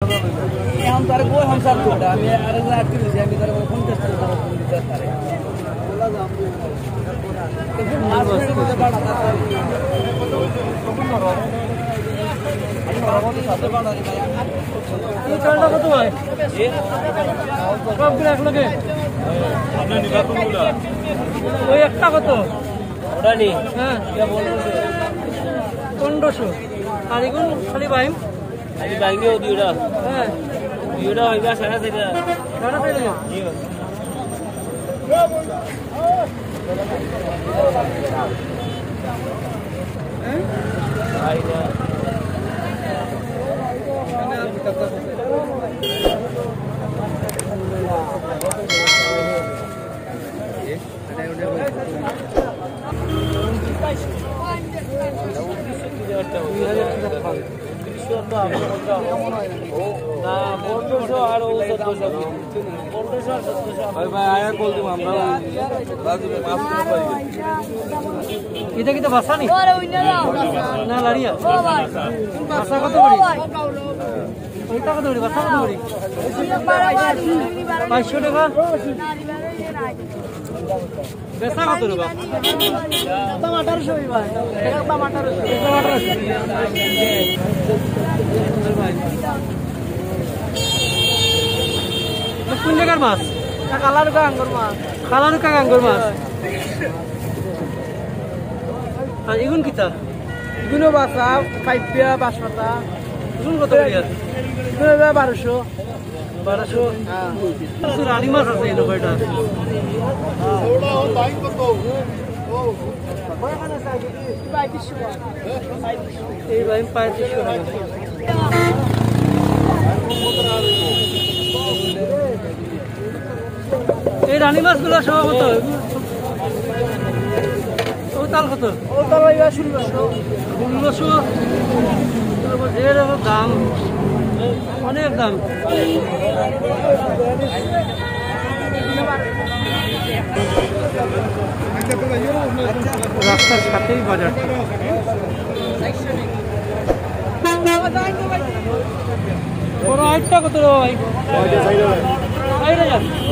हम तारे कोई हम सब छोड़ा আমি আর রাত করে যাই আমি তারে 50 টাকা ফোন দিতে পারে মাছ ধরে বাড়া এই চালটা কত ভাই সব গ্রাহক লাগে আপনি নিবা কোনগুলা ওই একটা কত ওটা নি হ্যাঁ কি বলছো 1500 আর এগুলো খালি বাইম খালি বাইমে দুইটা হ্যাঁ দুইটা হইবা সারা সাইডা জি হ্যাঁ আইনা এটা কি তো ভাষা নি না লাড়িয়া ভাষা কত করি ওইটা কত করি ভাষা কত করি 500 টাকা বেচা কত রে বাপ টমাটার 1800 ভাই টমাটার 1800 কোন জায়গার মাছ কালারুকা আঙ্গুর মাছ কালারুকা আঙ্গুর মাছ আর এগুন কিতা এগুনো বাসা পাইপিয়া বাসপাতা এগুন কত করিয়া এগুনো 1200 হ্যাঁ রানী মাছ আছে এই নয়টা ওটা ও টাইম কত ও ওখানে সাইড 3500 এই ভাই 3500 টাকা এই রানী মাছগুলো সব কত ও তাল কত ও তাল 1600 এর দাম অনেক দাম রাস্তার সাথেই বাজার বড় আইটা কত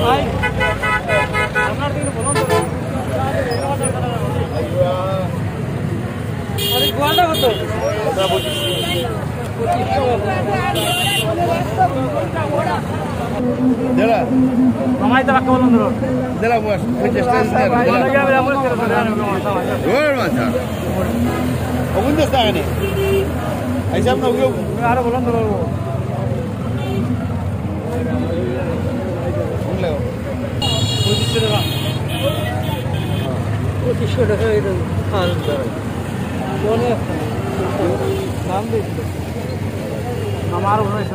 ভাই আপনার দিকে বলুন গোয়ালটা কত আমায় তো রাখতে বলুন ধরো দিলা বস 50 টাকা দিলা হিসাব না আরো বলুন ধরো 2500 টাকা এটা খাল অনেক দাম দিচ্ছে আমার মনে হয়